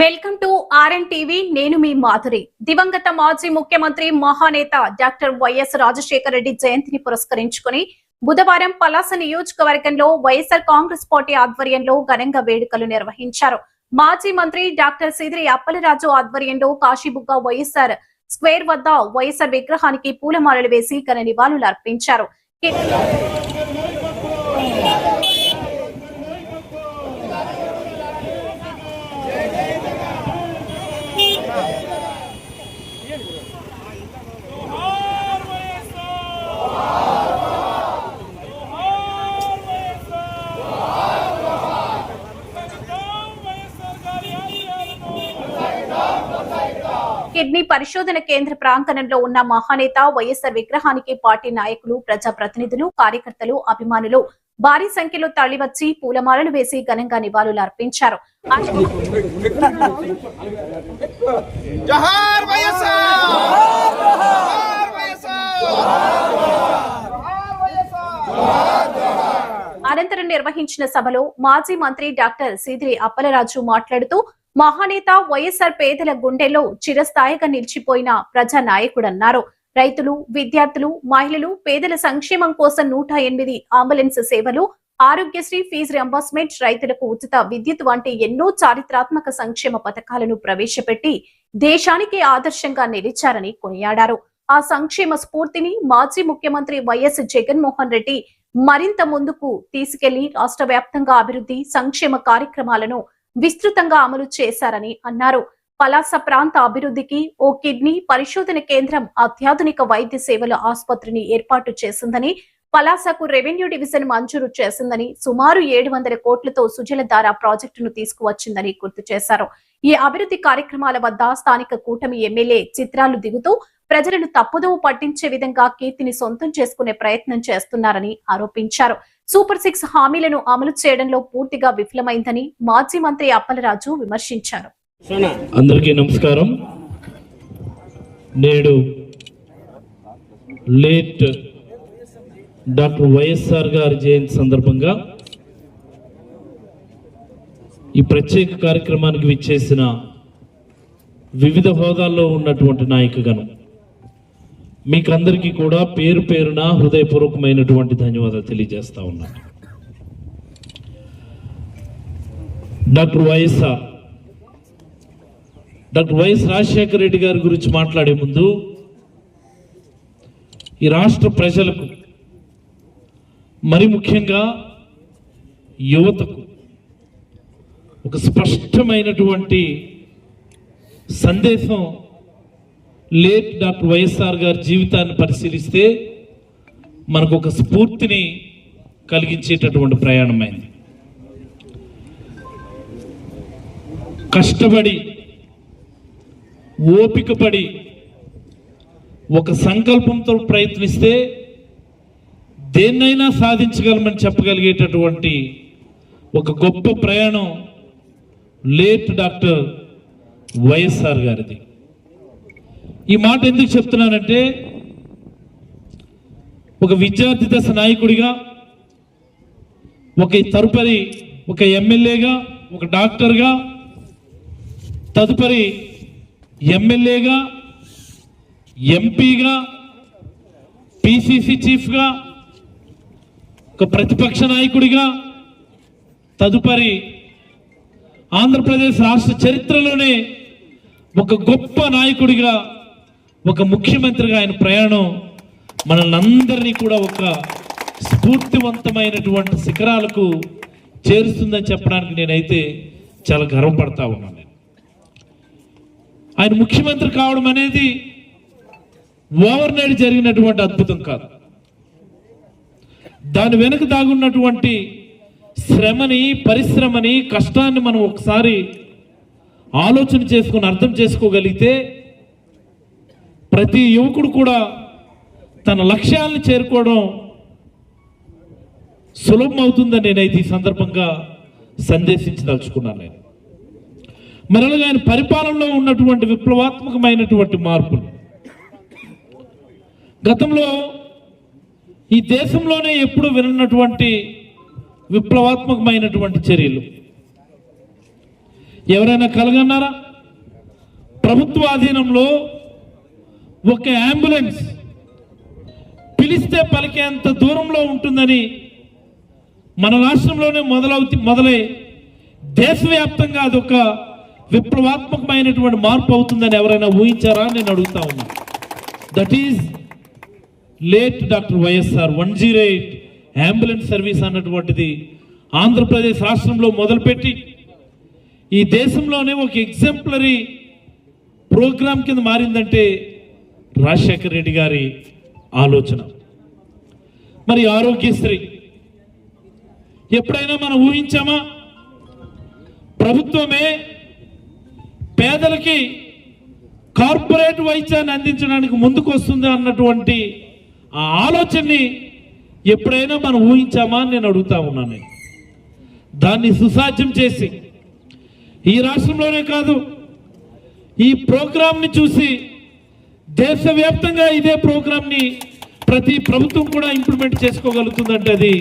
Welcome to RN TV. నేను మీ మాధురి. దివంగత మాజీ ముఖ్యమంత్రి మహానేత డాక్టర్ వైఎస్ రాజశేఖర రెడ్డి జయంతిని పురస్కరించుకుని బుధవారం పలాస నియోజకవర్గంలో వైఎస్ఆర్ కాంగ్రెస్ పార్టీ ఆధ్వర్యంలో ఘనంగా వేడుకలు నిర్వహించారు. మాజీ మంత్రి డాక్టర్ సిదిరి అప్పలరాజు ఆధ్వర్యంలో కాశీబుగ్గ వైఎస్ఆర్ స్క్వేర్ వద్ద వైఎస్ఆర్ విగ్రహానికి పూలమాలలు వేసి ఘన నివాళులు అర్పించారు. కిడ్నీ పరిశోధన కేంద్ర ప్రాంగణంలో ఉన్న మహానేత వైఎస్ఆర్ విగ్రహానికి పార్టీ నాయకులు, ప్రజాప్రతినిధులు, కార్యకర్తలు, అభిమానులు భారీ సంఖ్యలో తరలివచ్చి పూలమాలలు వేసి ఘనంగా నివాళులు అర్పించారు. అనంతరం నిర్వహించిన సభలో మాజీ మంత్రి డాక్టర్ సిదిరి అప్పలరాజు మాట్లాడుతూ, మహానేత వైఎస్ఆర్ పేదల గుండెల్లో చిరస్థాయిగా నిలిచిపోయిన ప్రజా నాయకుడన్నారు. రైతులు, విద్యార్థులు, మహిళలు, పేదల సంక్షేమం కోసం 108 అంబులెన్స్ సేవలు, ఆరోగ్యశ్రీ, ఫీజు రియంబర్స్మెంట్, రైతులకు ఉచిత విద్యుత్ వంటి ఎన్నో చారిత్రాత్మక సంక్షేమ పథకాలను ప్రవేశపెట్టి దేశానికి ఆదర్శంగా నిలిచారని కొనియాడారు. ఆ సంక్షేమ స్ఫూర్తిని మాజీ ముఖ్యమంత్రి వైఎస్ జగన్మోహన్ రెడ్డి మరింత ముందుకు తీసుకెళ్లి రాష్ట్ర వ్యాప్తంగా అభివృద్ధి సంక్షేమ కార్యక్రమాలను విస్తృతంగా అమలు చేశారని అన్నారు. పలాస ప్రాంత అభివృద్ధికి ఓ కిడ్నీ పరిశోధన కేంద్రం, అత్యాధునిక వైద్య సేవల ఆసుపత్రిని ఏర్పాటు చేసిందని, పలాసకు రెవెన్యూ డివిజన్ మంజూరు చేసిందని, సుమారు 700 కోట్లతో సుజలధార ప్రాజెక్టును తీసుకువచ్చిందని గుర్తు చేశారు. ఈ అభివృద్ధి కార్యక్రమాల వద్ద స్థానిక కూటమి ఎమ్మెల్యే చిత్రాలు దిగుతూ ప్రజలను తప్పుదోవ పట్టించే విధంగా కీర్తిని సొంతం చేసుకునే ప్రయత్నం చేస్తున్నారని ఆరోపించారు. సూపర్ 6 హామీలను అమలు చేయడంలో పూర్తిగా విఫలమైందని మాజీ మంత్రి అప్పలరాజు విమర్శించారు. అందరికీ నమస్కారం. నేడు లేట్ డాక్టర్ వైఎస్ఆర్ గారి జయంతి సందర్భంగా ఈ ప్రత్యేక కార్యక్రమానికి విచ్చేసిన వివిధ హోదాల్లో ఉన్నటువంటి నాయకగణం మీకందరికీ కూడా పేరు పేరున హృదయపూర్వకమైనటువంటి ధన్యవాదాలు తెలియజేస్తా ఉన్నాను. డాక్టర్ వైఎస్ రాజశేఖర రెడ్డి గారి గురించి మాట్లాడే ముందు ఈ రాష్ట్ర ప్రజలకు, మరి ముఖ్యంగా యువతకు ఒక స్పష్టమైనటువంటి సందేశం లేట్ డాక్టర్ వైఎస్ఆర్ గారి జీవితాన్ని పరిశీలిస్తే మనకు ఒక స్ఫూర్తిని కలిగించేటటువంటి ప్రయాణమైంది. కష్టపడి, ఓపికపడి, ఒక సంకల్పంతో ప్రయత్నిస్తే దేన్నైనా సాధించగలమని చెప్పగలిగేటటువంటి ఒక గొప్ప ప్రయాణం లేట్ డాక్టర్ వైఎస్ఆర్ గారిది. ఈ మాట ఎందుకు చెప్తున్నానంటే, ఒక విద్యార్థి దశ నాయకుడిగా, తదుపరి ఒక ఎమ్మెల్యేగా, ఒక డాక్టర్గా, తదుపరి ఎమ్మెల్యేగా, ఎంపీగా, పిసిసి చీఫ్గా, ఒక ప్రతిపక్ష నాయకుడిగా, తదుపరి ఆంధ్రప్రదేశ్ రాష్ట్ర చరిత్రలోనే ఒక గొప్ప నాయకుడిగా, ఒక ముఖ్యమంత్రిగా ఆయన ప్రయాణం మనల్ని కూడా ఒక స్ఫూర్తివంతమైనటువంటి శిఖరాలకు చేరుస్తుందని చెప్పడానికి నేనైతే చాలా గర్వపడతా ఉన్నాను. ఆయన ముఖ్యమంత్రి కావడం అనేది ఓవర్ నైట్ జరిగినటువంటి అద్భుతం కాదు. దాని వెనుక దాగున్నటువంటి శ్రమని, పరిశ్రమని, కష్టాన్ని మనం ఒకసారి ఆలోచన చేసుకుని అర్థం చేసుకోగలిగితే ప్రతి యువకుడు కూడా తన లక్ష్యాలను చేరుకోవడం సులభం అవుతుందని నేనైతే ఈ సందర్భంగా సందేశించదలుచుకున్నాను. నేను మరలా ఆయన పరిపాలనలో ఉన్నటువంటి విప్లవాత్మకమైనటువంటి మార్పులు, గతంలో ఈ దేశంలోనే ఎప్పుడు విననటువంటి విప్లవాత్మకమైనటువంటి చర్యలు, ఎవరైనా కలగన్నారా? ప్రభుత్వ ఆధీనంలో ఒక అంబులెన్స్ పిలిస్తే పలికేంత దూరంలో ఉంటుందని మన రాష్ట్రంలోనే మొదలై దేశవ్యాప్తంగా అదొక విప్లవాత్మకమైనటువంటి మార్పు అవుతుందని ఎవరైనా ఊహించారా నేను అడుగుతా ఉన్నా. That is late doctor YSR 108 ambulance service అన్నటువంటిది ఆంధ్రప్రదేశ్ రాష్ట్రంలో మొదలుపెట్టి ఈ దేశంలోనే ఒక ఎగ్జాంపులరీ ప్రోగ్రాం కింద మారిందంటే రాజశేఖర్ రెడ్డి గారి ఆలోచన. మరి ఆరోగ్యశ్రీ ఎప్పుడైనా మనం ఊహించామా? ప్రభుత్వమే పేదలకి కార్పొరేట్ వైద్యాన్ని అందించడానికి ముందుకు వస్తుంది అన్నటువంటి ఆ ఆలోచనని ఎప్పుడైనా మనం ఊహించామా అని నేను అడుగుతా ఉన్నాను. దాన్ని సుసాధ్యం చేసి ఈ రాష్ట్రంలోనే కాదు, ఈ ప్రోగ్రాంని చూసి దేశవ్యాప్తంగా ఇదే ప్రోగ్రాంని ప్రతి ప్రభుత్వం కూడా ఇంప్లిమెంట్ చేసుకోగలుగుతుందంటే అది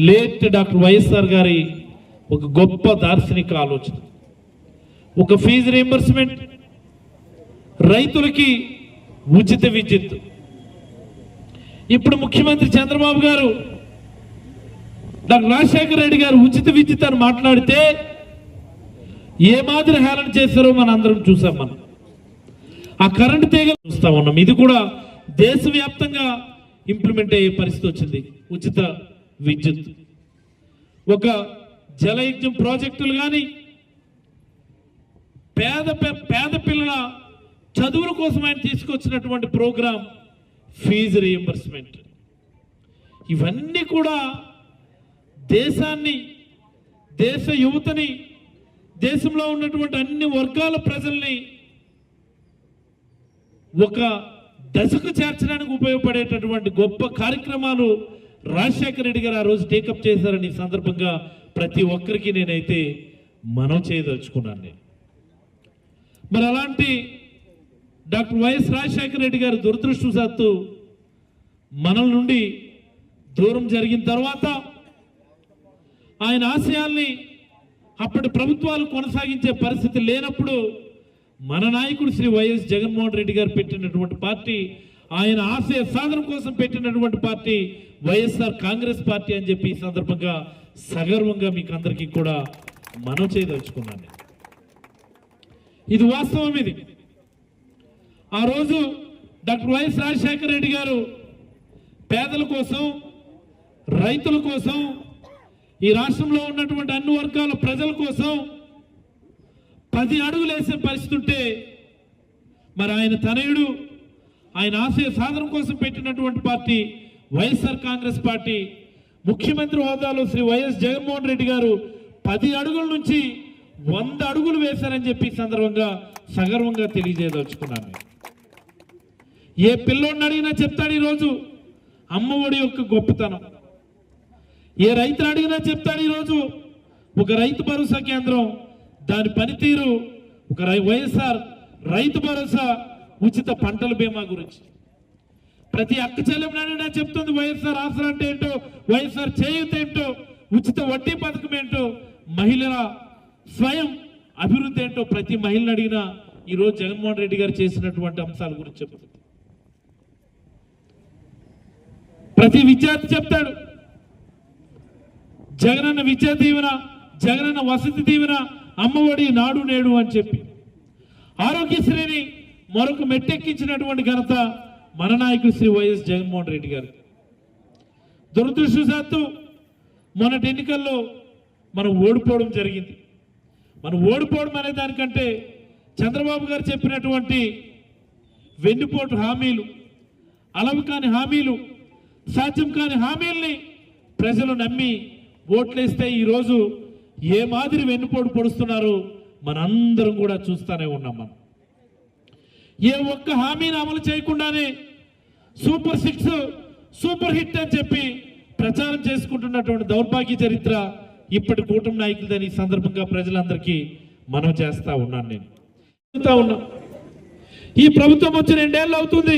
లేట్ డాక్టర్ వైఎస్ఆర్ గారి ఒక గొప్ప దార్శనిక ఆలోచన. ఒక ఫీజు రీయింబర్స్మెంట్, రైతులకి ఉచిత విద్యుత్. ఇప్పుడు ముఖ్యమంత్రి చంద్రబాబు గారు డాక్టర్ రాజశేఖర రెడ్డి గారు ఉచిత విద్యుత్ అని మాట్లాడితే ఏ మాదిరి హేళన చేశారో మనం అందరం చూసాం. మనం ఆ కరెంటు తీగ చూస్తా ఉన్నాం. ఇది కూడా దేశవ్యాప్తంగా ఇంప్లిమెంట్ అయ్యే పరిస్థితి వచ్చింది. ఉచిత విద్యుత్, ఒక జలయజ్ఞం ప్రాజెక్టులు కానీ, పేద పిల్లల చదువుల కోసం ఆయన తీసుకొచ్చినటువంటి ప్రోగ్రాం ఫీజు రీయింబర్స్మెంట్. ఇవన్నీ కూడా దేశాన్ని, దేశ యువతని, దేశంలో ఉన్నటువంటి అన్ని వర్గాల ప్రజల్ని ఒక దశకు చేర్చడానికి ఉపయోగపడేటటువంటి గొప్ప కార్యక్రమాలు రాజశేఖర రెడ్డి గారు ఆ రోజు టేకప్ చేశారని ఈ సందర్భంగా ప్రతి ఒక్కరికి నేనైతే మనం చేయదలుచుకున్నాను. నేను మరి అలాంటి డాక్టర్ వైఎస్ రాజశేఖర రెడ్డి గారు దురదృష్టవశాత్తు మనల నుండి దూరం జరిగిన తర్వాత ఆయన ఆశయాల్ని అప్పటి ప్రభుత్వాలు కొనసాగించే పరిస్థితి లేనప్పుడు మన నాయకుడు శ్రీ వైఎస్ జగన్మోహన్ రెడ్డి గారు పెట్టినటువంటి పార్టీ, ఆయన ఆశయ సాధన కోసం పెట్టినటువంటి పార్టీ వైఎస్ఆర్ కాంగ్రెస్ పార్టీ అని చెప్పి ఈ సందర్భంగా సగర్వంగా మీకు అందరికీ కూడా మనం చేయదలుచుకున్నాను. ఇది వాస్తవం. ఇది ఆ రోజు డాక్టర్ వైఎస్ రాజశేఖర రెడ్డి గారు పేదల కోసం, రైతుల కోసం, ఈ రాష్ట్రంలో ఉన్నటువంటి అన్ని వర్గాల ప్రజల కోసం 10 అడుగులు వేసే పరిస్థితి ఉంటే, మరి ఆయన తనయుడు, ఆయన ఆశయ సాధన కోసం పెట్టినటువంటి పార్టీ వైఎస్ఆర్ కాంగ్రెస్ పార్టీ, ముఖ్యమంత్రి హోదాలో శ్రీ వైఎస్ జగన్మోహన్ రెడ్డి గారు 10 అడుగుల నుంచి 100 అడుగులు వేశారని చెప్పి సందర్భంగా సగర్వంగా తెలియజేయదలుచుకున్నాను. ఏ పిల్లోడిని అడిగినా చెప్తాడు ఈరోజు అమ్మఒడి యొక్క గొప్పతనం. ఏ రైతుని అడిగినా చెప్తాడు ఈరోజు ఒక రైతు భరోసా కేంద్రం, దాని పనితీరు, ఒక వైఎస్ఆర్ రైతు భరోసా, ఉచిత పంటల బీమా గురించి. ప్రతి అక్క చెల్లెమైనా చెప్తుంది వైఎస్ఆర్ ఆసరా అంటే ఏంటో, వైఎస్ఆర్ చేయూత ఏంటో, ఉచిత వడ్డీ పథకం ఏంటో, మహిళల స్వయం అభివృద్ధి ఏంటో ప్రతి మహిళను అడిగినా ఈరోజు జగన్మోహన్ రెడ్డి గారు చేసినటువంటి అంశాల గురించి చెప్తుంది. ప్రతి విద్యార్థి చెప్తాడు జగనన్న విద్యా దీవెన, జగనన్న వసతి దీవెన, అమ్మఒడి, నాడు నేడు అని చెప్పి. ఆరోగ్యశ్రీని మరొక మెట్టెక్కించినటువంటి ఘనత మన నాయకుడు శ్రీ వైఎస్ జగన్మోహన్ రెడ్డి గారు. దురదృష్టవశాత్తు మొన్నటి ఎన్నికల్లో మనం ఓడిపోవడం జరిగింది. మనం ఓడిపోవడం అనే దానికంటే చంద్రబాబు గారు చెప్పినటువంటి వెన్నుపోటు హామీలు, అలవి కాని హామీలు, సాధ్యం కాని హామీల్ని ప్రజలు నమ్మి ఓట్లేస్తే ఈరోజు ఏ మాదిరి వెన్నుపోటు పొడుస్తున్నారో మనందరం కూడా చూస్తూనే ఉన్నాం. మనం ఏ ఒక్క హామీని అమలు చేయకుండానే సూపర్ 6, సూపర్ హిట్ అని చెప్పి ప్రచారం చేసుకుంటున్నటువంటి దౌర్భాగ్య చరిత్ర ఇప్పటి కూటమి నాయకులదని ఈ సందర్భంగా ప్రజలందరికీ మనం చేస్తా ఉన్నాను. నేను చెప్తా ఉన్నా, ఈ ప్రభుత్వం వచ్చి 2 ఏళ్ళు అవుతుంది.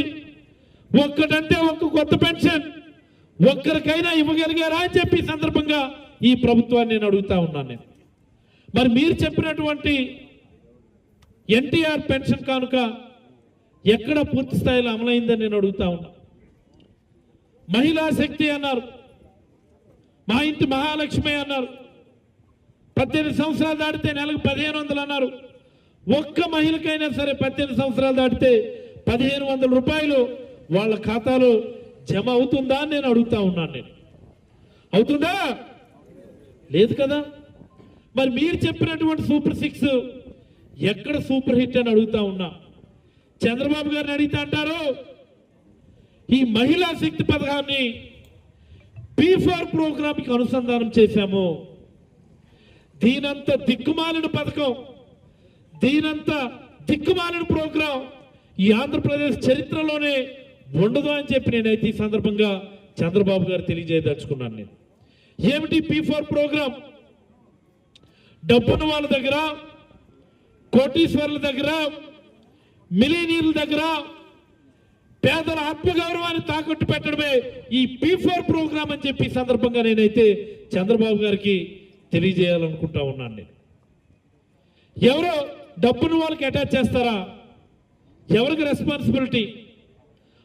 ఒక్కటంటే ఒక్క కొత్త పెన్షన్ ఒక్కరికైనా ఇవ్వగలిగారా అని చెప్పి సందర్భంగా ఈ ప్రభుత్వాన్ని నేను అడుగుతా ఉన్నాను. నేను మరి మీరు చెప్పినటువంటి ఎన్టీఆర్ పెన్షన్ కానుక ఎక్కడ పూర్తి స్థాయిలో అమలైందని నేను అడుగుతా ఉన్నా. మహిళా శక్తి అన్నారు, మా ఇంటి మహాలక్ష్మి అన్నారు, 18 సంవత్సరాలు దాటితే నెలకు 1500 అన్నారు. ఒక్క మహిళకైనా సరే 18 సంవత్సరాలు దాటితే 1500 రూపాయలు వాళ్ళ ఖాతాలో జమ అవుతుందా అని నేను అడుగుతా ఉన్నాను. నేను అవుతుందా? లేదు కదా. మరి మీరు చెప్పినటువంటి సూపర్ 6 ఎక్కడ సూపర్ హిట్ అని అడుగుతా ఉన్నా. చంద్రబాబు గారిని అడిగితే అంటారు ఈ మహిళా శక్తి పథకాన్ని P4 ప్రోగ్రామ్కి అనుసంధానం చేశాము. దీనంత దిక్కుమాలిన పథకం, దీనంత దిక్కుమాలిన ప్రోగ్రాం ఈ ఆంధ్రప్రదేశ్ చరిత్రలోనే ఉండదు అని చెప్పి నేనైతే ఈ సందర్భంగా చంద్రబాబు గారు తెలియజేయదలుచుకున్నాను. నేను ఏమిటి P4 ప్రోగ్రాం? డబ్బున్న వాళ్ళ దగ్గర, కోటీశ్వరుల దగ్గర, మిలీనీర్ల దగ్గర పేదల ఆత్మగౌరవాన్ని తాకట్టు పెట్టడమే ఈ P4 ప్రోగ్రాం అని చెప్పి ఈ సందర్భంగా నేనైతే చంద్రబాబు గారికి తెలియజేయాలనుకుంటా ఉన్నాను. నేను ఎవరో డబ్బును వాళ్ళకి అటాచ్ చేస్తారా? ఎవరికి రెస్పాన్సిబిలిటీ?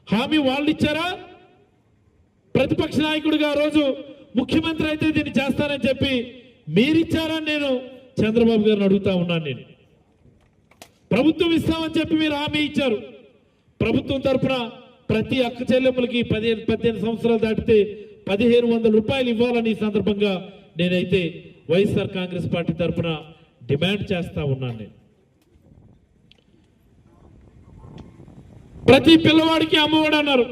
హామీ వాళ్ళు ఇచ్చారా? ప్రతిపక్ష నాయకుడిగా రోజు ముఖ్యమంత్రి అయితే దీన్ని చేస్తానని చెప్పి మీరిచ్చారని నేను చంద్రబాబు గారిని అడుగుతా ఉన్నాను. నేను ప్రభుత్వం ఇస్తామని చెప్పి మీరు హామీ ఇచ్చారు. ప్రభుత్వం తరఫున ప్రతి అక్క చెల్లెమ్మలకి 18 సంవత్సరాలు దాటితే 1500 రూపాయలు ఇవ్వాలని ఈ సందర్భంగా నేనైతే వైఎస్ఆర్ కాంగ్రెస్ పార్టీ తరఫున డిమాండ్ చేస్తా ఉన్నాను. నేను ప్రతి పిల్లవాడికి అమ్మఒడి అన్నారు.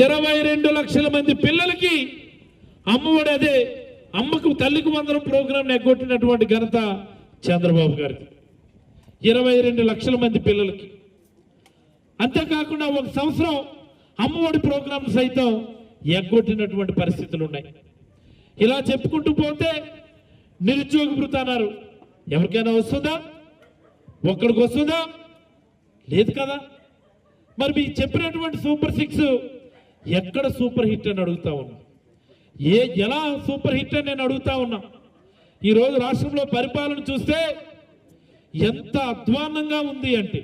22 లక్షల మంది పిల్లలకి అమ్మఒడి, అదే అమ్మకు తల్లికి వందనం ప్రోగ్రాం ఎగ్గొట్టినటువంటి ఘనత చంద్రబాబు గారికి. 22 లక్షల మంది పిల్లలకి. అంతేకాకుండా ఒక సంవత్సరం అమ్మఒడి ప్రోగ్రాం సైతం ఎగ్గొట్టినటువంటి పరిస్థితులు ఉన్నాయి. ఇలా చెప్పుకుంటూ పోతే నిరుద్యోగ భృతి అన్నారు. ఎవరికైనా వస్తుందా? ఒక్కడికి వస్తుందా? లేదు కదా. మరి మీరు చెప్పినటువంటి సూపర్ 6 ఎక్కడ సూపర్ హిట్ అని అడుగుతా ఉన్నా. ఎలా సూపర్ హిట్ అని నేను అడుగుతా ఉన్నా. ఈరోజు రాష్ట్రంలో పరిపాలన చూస్తే ఎంత అధ్వాన్నంగా ఉంది అంటే,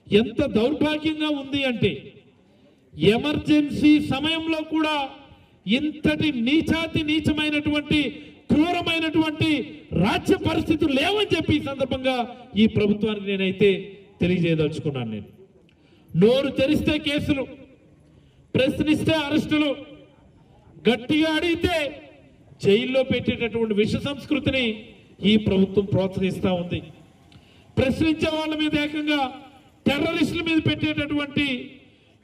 ఎంత దౌర్భాగ్యంగా ఉంది అంటే, ఎమర్జెన్సీ సమయంలో కూడా ఇంతటి నీచమైనటువంటి క్రూరమైనటువంటి రాజ్య పరిస్థితులు లేవని చెప్పి ఈ సందర్భంగా ఈ ప్రభుత్వానికి నేనైతే తెలియజేయదలుచుకున్నాను. నేను నోరు తెరిస్తే కేసులు, ప్రశ్నిస్తే అరెస్టులు, గట్టిగా అడిగితే జైల్లో పెట్టేటటువంటి విష సంస్కృతిని ఈ ప్రభుత్వం ప్రోత్సహిస్తూ ఉంది. ప్రశ్నించే వాళ్ళ మీద ఏకంగా టెర్రరిస్టుల మీద పెట్టేటటువంటి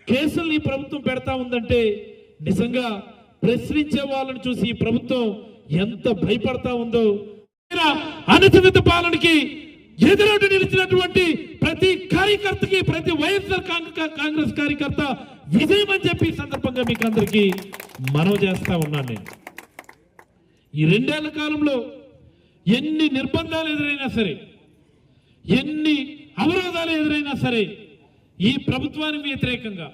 కేసులను ఈ ప్రభుత్వం పెడతా ఉందంటే నిజంగా ప్రశ్నించే వాళ్ళని చూసి ఈ ప్రభుత్వం ఎంత భయపడతా ఉందో. అణచివేత పాలనకి ఎదురొడ్డి నిలిచినటువంటి ప్రతి కార్యకర్తకి, ప్రతి వైఎస్ఆర్ కాంగ్రెస్ కార్యకర్త విజయం అని చెప్పి ఈ సందర్భంగా మీకు అందరికీ మనవి చేస్తా ఉన్నాను. నేను ఈ 2 ఏళ్ల కాలంలో ఎన్ని నిర్బంధాలు ఎదురైనా సరే, ఎన్ని అవరోధాలు ఎదురైనా సరే, ఈ ప్రభుత్వానికి వ్యతిరేకంగా,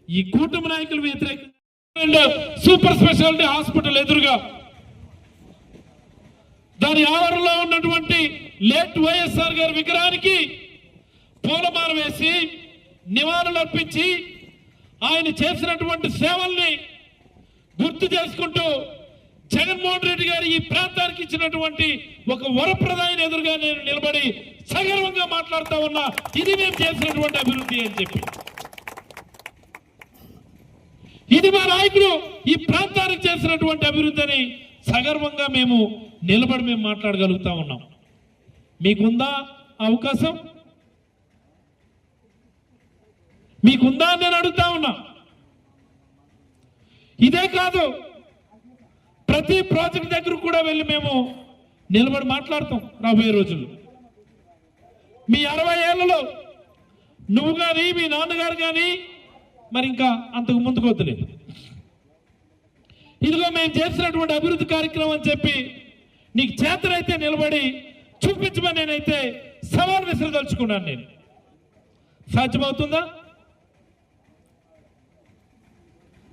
ఈ కూటమి నాయకుల వ్యతిరేకంగా సూపర్ స్పెషాలిటీ హాస్పిటల్ ఎదురుగా దాని ఆవరణలో ఉన్నటువంటి లేట్ వైఎస్ఆర్ గారి విగ్రహానికి పూలమాల వేసి నివాళులు అర్పించి ఆయన చేసినటువంటి సేవల్ని గుర్తు చేసుకుంటూ జగన్మోహన్ రెడ్డి గారు ఈ ప్రాంతానికి ఇచ్చినటువంటి ఒక వరప్రదాయం ఎదురుగా నేను నిలబడి సగర్వంగా మాట్లాడుతూ ఉన్నా. ఇది మేము చేసినటువంటి అభివృద్ధి అని చెప్పి, ఇది మా నాయకుడు ఈ ప్రాంతానికి చేసినటువంటి అభివృద్ధి అని సగర్వంగా మేము నిలబడి మేము మాట్లాడగలుగుతా ఉన్నాం. మీకుందా అవకాశం? మీకుందా అని నేను అడుగుతా ఉన్నా. ఇదే కాదు, ప్రతి ప్రాజెక్ట్ దగ్గర కూడా వెళ్ళి మేము నిలబడి మాట్లాడతాం. రాబోయే రోజుల్లో మీ 60 ఏళ్లలో నువ్వు కానీ, మీ నాన్నగారు కానీ, మరి ఇంకా అంతకు ముందుకు వద్దులేదు, ఇదిగో మేము చేసినటువంటి అభివృద్ధి కార్యక్రమం అని చెప్పి నీకు చేతనైతే నిలబడి చూపించమని నేనైతే సవాల్ విసరదలుచుకున్నాను. నేను సాధ్యమవుతుందా?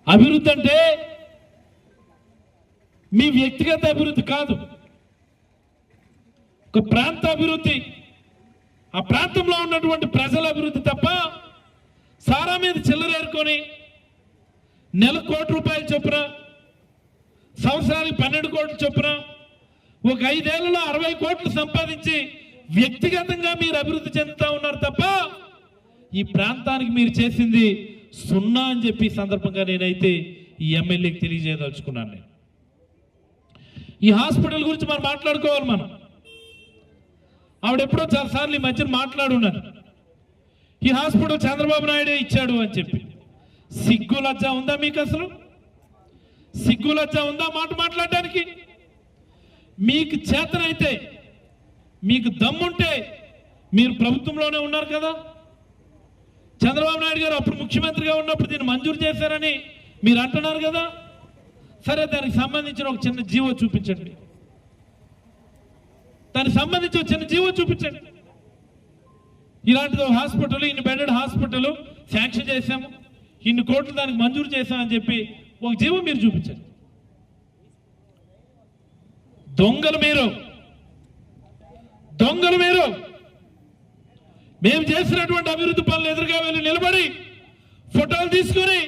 అభివృద్ధి అంటే మీ వ్యక్తిగత అభివృద్ధి కాదు, ఒక ప్రాంత అభివృద్ధి, ఆ ప్రాంతంలో ఉన్నటువంటి ప్రజల అభివృద్ధి తప్ప సారా మీద చిల్లరేరుకొని నెల ₹1,00,00,000 చొప్పున, సంవత్సరానికి 12 కోట్లు చొప్పున, ఒక 5 ఏళ్లలో 60 కోట్లు సంపాదించి వ్యక్తిగతంగా మీరు అభివృద్ధి చెందుతా ఉన్నారు తప్ప ఈ ప్రాంతానికి మీరు చేసింది సున్నా అని చెప్పి సందర్భంగా నేనైతే ఈ ఎమ్మెల్యేకి తెలియజేయదలుచుకున్నాను. నేను ఈ హాస్పిటల్ గురించి మనం మాట్లాడుకోవాలి. మనం ఆవిడ ఎప్పుడో చాలాసార్లు ఈ మధ్యన మాట్లాడున్నాను, ఈ హాస్పిటల్ చంద్రబాబు నాయుడే ఇచ్చాడు అని చెప్పి. సిగ్గు లజ్జ ఉందా మీకు? అసలు సిగ్గు లజ్జ ఉందా మాట మాట్లాడడానికి? మీకు చేతనైతే, మీకు దమ్ముంటే మీరు ప్రభుత్వంలోనే ఉన్నారు కదా. చంద్రబాబు నాయుడు గారు అప్పుడు ముఖ్యమంత్రిగా ఉన్నప్పుడు దీన్ని మంజూరు చేశారని మీరు అంటున్నారు కదా. సరే, దానికి సంబంధించిన ఒక చిన్న జీవో చూపించండి. దానికి సంబంధించి ఒక చిన్న జీవో చూపించండి. ఇలాంటిది హాస్పిటల్, ఇన్ని బెడెడ్ హాస్పిటల్ శాంక్షన్ చేశాము, ఇన్ని కోట్లు దానికి మంజూరు చేశామని చెప్పి ఒక జీవో మీరు చూపించండి. దొంగలు మీరు, దొంగలు మీరు. మేము చేసినటువంటి అభివృద్ధి పనులు ఎదురుగా వెళ్ళి నిలబడి ఫోటోలు తీసుకొని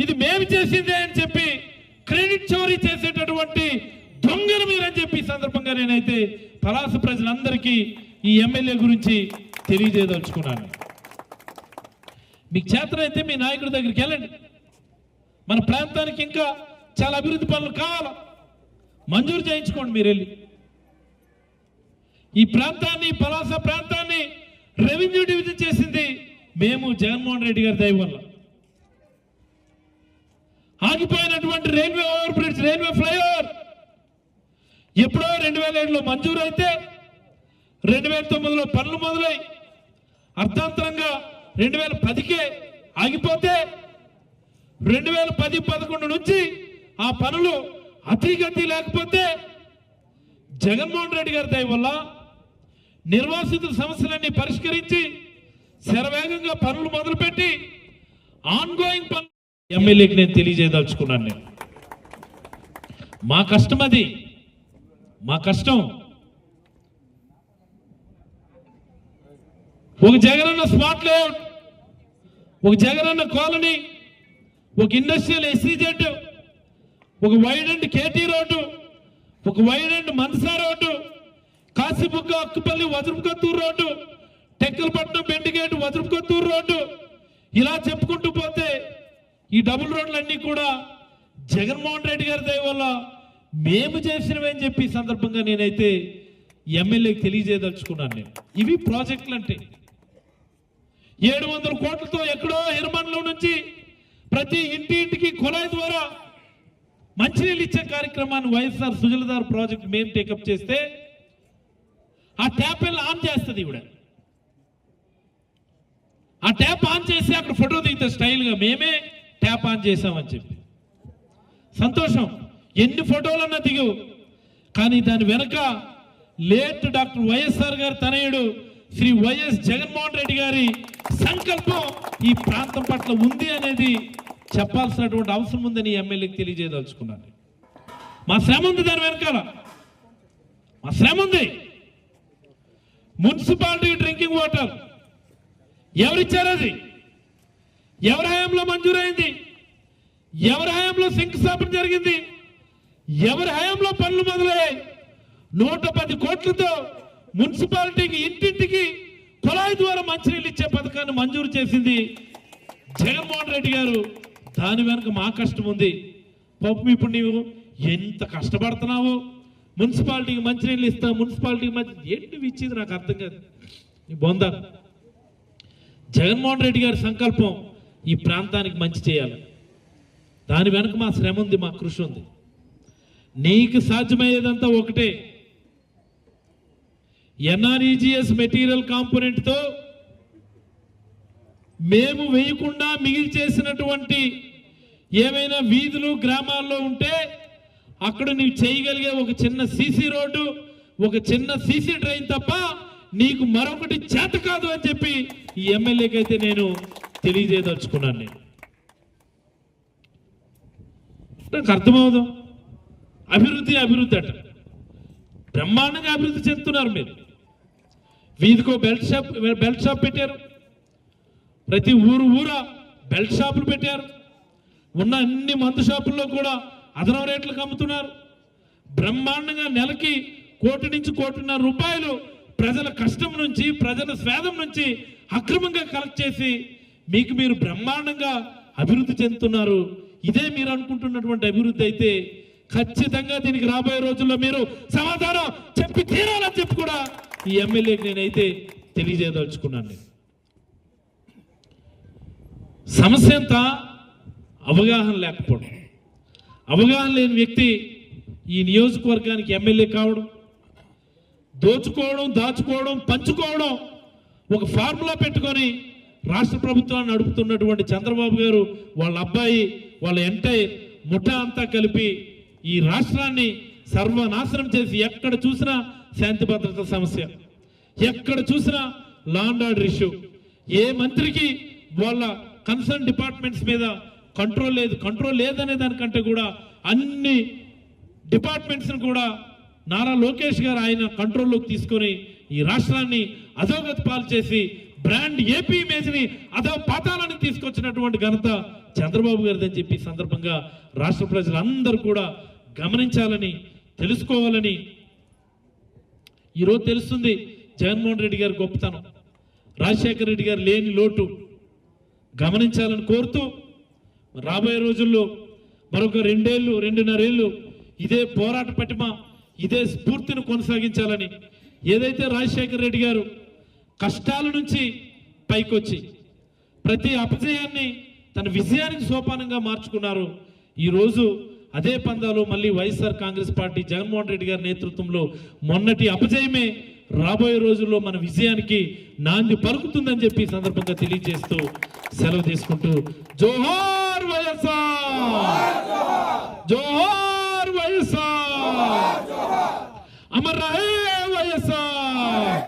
ఇది మేము చేసిందే అని చెప్పి క్రెడిట్ చోరీ చేసేటటువంటి దొంగలు మీరని చెప్పి సందర్భంగా నేనైతే పలాస ప్రజలందరికీ ఈ ఎమ్మెల్యే గురించి తెలియజేయదలుచుకున్నాను. మీకు చేతనైతే మీ నాయకుడి దగ్గరికి వెళ్ళండి. మన ప్రాంతానికి ఇంకా చాలా అభివృద్ధి పనులు కావాలి, మంజూరు చేయించుకోండి మీరు వెళ్ళి. ఈ ప్రాంతాన్ని, పలాస ప్రాంతాన్ని రెవెన్యూ డివిజన్ చేసింది మేము జగన్మోహన్ రెడ్డి గారి దయ వల్ల. ఆగిపోయినటువంటి railway over bridge, railway flyover ఎప్పుడో 2007లో మంజూరు అయితే 2009లో పనులు మొదలై అర్థాంతరంగా 2010కే ఆగిపోతే 2010-11 నుంచి ఆ పనులు అతిగతి లేకపోతే జగన్మోహన్ రెడ్డి గారి దయ వల్ల నిర్వాసితుల సమస్యలన్నీ పరిష్కరించి శరవేగంగా పనులు మొదలుపెట్టి ఆన్గోయింగ్ పనులు ఎమ్మెల్యేకి నేను తెలియజేయదలుచుకున్నాను. నేను మా కష్టం అది, మా కష్టం. ఒక జగనన్న స్మార్ట్ లేఅవుట్, ఒక జగనన్న కాలనీ, ఒక ఇండస్ట్రియల్ ఎస్సీజెడ్, ఒక వైడ్ అండ్ కేటీ రోడ్డు, ఒక wide and Mansa road, Kasibugga Akkupalli Vajrapukothuru road, Tekkalipatnam Bendigate Vajrapukothuru road, ఇలా చెప్పుకుంటూ పోతే ఈ డబుల్ రోడ్లన్నీ కూడా జగన్మోహన్ రెడ్డి గారి దయ వల్ల మేము చేసినవి అని చెప్పి సందర్భంగా నేనైతే ఎమ్మెల్యేకి తెలియజేయదలుచుకున్నాను. నేను ఇవి ప్రాజెక్టులు అంటే 700 కోట్లతో ఎక్కడో హిర్మన్లో నుంచి ప్రతి ఇంటింటికి కుళాయి ద్వారా మంచినీళ్ళు ఇచ్చే కార్యక్రమాన్ని వైఎస్ఆర్ సుజలధార ప్రాజెక్ట్ మేము టేకప్ చేస్తే ఆ ట్యాప్ ఆన్ చేస్తుంది ఈవిడ. ఆ ట్యాప్ ఆన్ చేసి అక్కడ ఫోటో దిగితే స్టైల్గా మేమే ట్యాప్ ఆన్ చేసామని చెప్పి సంతోషం. ఎన్ని ఫోటోలన్నా దిగవు, కానీ దాని వెనక లేట్ డాక్టర్ వైఎస్ఆర్ గారి తనయుడు శ్రీ వైఎస్ జగన్మోహన్ రెడ్డి గారి సంకల్పం ఈ ప్రాంతం పట్ల ఉంది అనేది చెప్పాల్సినటువంటి అవసరం ఉందని ఎమ్మెల్యేకి తెలియజేయదలుచుకున్నాను. మా శ్రమ ఉంది దాని వెనకాల, మా శ్రమ ఉంది. మున్సిపాలిటీ డ్రింకింగ్ వాటర్ ఎవరిచ్చారు? అది ఎవరి హయాంలో మంజూరైంది? ఎవరి హయాంలో శంకుస్థాపన జరిగింది? ఎవరి హయాంలో పనులు మొదలయ్యాయి? 110 కోట్లతో మున్సిపాలిటీకి ఇంటింటికి కుళాయి ద్వారా మంచినీళ్ళు ఇచ్చే పథకాన్ని మంజూరు చేసింది జగన్మోహన్ రెడ్డి గారు. దాని వెనుక మా కష్టం ఉంది. పాపం ఇప్పుడు నీవు ఎంత కష్టపడుతున్నావు, మున్సిపాలిటీకి మంచినీళ్ళు ఇస్తావు, మున్సిపాలిటీకి ఏంటి ఇచ్చేది నాకు అర్థం కాదు. నీ బొంద. జగన్మోహన్ రెడ్డి గారి సంకల్పం ఈ ప్రాంతానికి మంచి చేయాలి. దాని వెనుక మా శ్రమ ఉంది, మా కృషి ఉంది. నీకు సాధ్యమయ్యేదంతా ఒకటే, ఎన్ఆర్ఈజీఎస్ మెటీరియల్ కాంపోనెంట్తో మేము వేయకుండా మిగిలి చేసినటువంటి ఏమైనా వీధులు గ్రామాల్లో ఉంటే అక్కడ నీవు చేయగలిగే ఒక చిన్న సీసీ రోడ్డు, ఒక చిన్న సీసీ డ్రైన్ తప్ప నీకు మరొకటి చేత కాదు అని చెప్పి ఈ ఎమ్మెల్యేకి అయితే నేను తెలియజేయదలుచుకున్నాను. నేను నాకు అర్థమవుదు. అభివృద్ధి అభివృద్ధి అట బ్రహ్మాండంగా అభివృద్ధి చెందుతున్నారు. మీరు వీధికో బెల్ట్ షాప్ పెట్టారు. ప్రతి ఊరా బెల్ట్ షాపులు పెట్టారు. ఉన్న అన్ని మందు షాపుల్లో కూడా అదనం రేట్లకు అమ్ముతున్నారు. బ్రహ్మాండంగా నెలకి 1 నుంచి 1.5 కోటి రూపాయలు ప్రజల కష్టం నుంచి, ప్రజల స్వేదం నుంచి అక్రమంగా కలెక్ట్ చేసి మీకు మీరు బ్రహ్మాండంగా అభివృద్ధి చెందుతున్నారు. ఇదే మీరు అనుకుంటున్నటువంటి అభివృద్ధి అయితే ఖచ్చితంగా దీనికి రాబోయే రోజుల్లో మీరు సమాధానం చెప్పి తీరాలని చెప్పి కూడా ఈ ఎమ్మెల్యేకి నేనైతే తెలియజేయదలుచుకున్నాను. సమస్య అంతా అవగాహన లేకపోవడం. అవగాహన లేని వ్యక్తి ఈ నియోజకవర్గానికి ఎమ్మెల్యే కావడం, దోచుకోవడం, దాచుకోవడం, పంచుకోవడం, ఒక ఫార్ములా పెట్టుకొని రాష్ట్ర ప్రభుత్వాన్ని నడుపుతున్నటువంటి చంద్రబాబు గారు, వాళ్ళ అబ్బాయి, వాళ్ళ ఎంటైర్ ముఠా అంతా కలిపి ఈ రాష్ట్రాన్ని సర్వనాశనం చేసి ఎక్కడ చూసినా శాంతి భద్రత సమస్య, ఎక్కడ చూసినా లా అండ్ ఆర్డర్ ఇష్యూ, ఏ మంత్రికి వాళ్ళ కన్సర్న్ డిపార్ట్మెంట్స్ మీద కంట్రోల్ లేదనే దానికంటే కూడా అన్ని డిపార్ట్మెంట్స్ని కూడా నారా లోకేష్ గారు ఆయన కంట్రోల్లోకి తీసుకొని ఈ రాష్ట్రాన్ని అధోగతి పాలు చేసి బ్రాండ్ ఏపీ ఇమేజ్ని అధో పాతాలని తీసుకొచ్చినటువంటి ఘనత చంద్రబాబు గారిదని చెప్పి సందర్భంగా రాష్ట్ర ప్రజలందరూ కూడా గమనించాలని, తెలుసుకోవాలని ఈరోజు తెలుస్తుంది. జగన్మోహన్ రెడ్డి గారి గొప్పతనం, రాజశేఖర రెడ్డి గారు లేని లోటు గమనించాలని కోరుతూ రాబోయే రోజుల్లో మరొక 2.5 ఏళ్ళు ఇదే పోరాట పటిమ, ఇదే స్ఫూర్తిని కొనసాగించాలని, ఏదైతే రాజశేఖర రెడ్డి గారు కష్టాల నుంచి పైకొచ్చి ప్రతి అపజయాన్ని తన విజయానికి సోపానంగా మార్చుకున్నారు, ఈరోజు అదే పందాలో మళ్ళీ వైఎస్ఆర్ కాంగ్రెస్ పార్టీ జగన్మోహన్ రెడ్డి గారి నేతృత్వంలో మొన్నటి అపజయమే రాబోయే రోజుల్లో మన విజయానికి నాంది పలుకుతుందని చెప్పి సందర్భంగా తెలియజేస్తూ సెలవు తీసుకుంటూ జోహార్ వైఎస్ఆర్, జోహార్ వైఎస్ఆర్, అమర్ రహే వైఎస్ఆర్.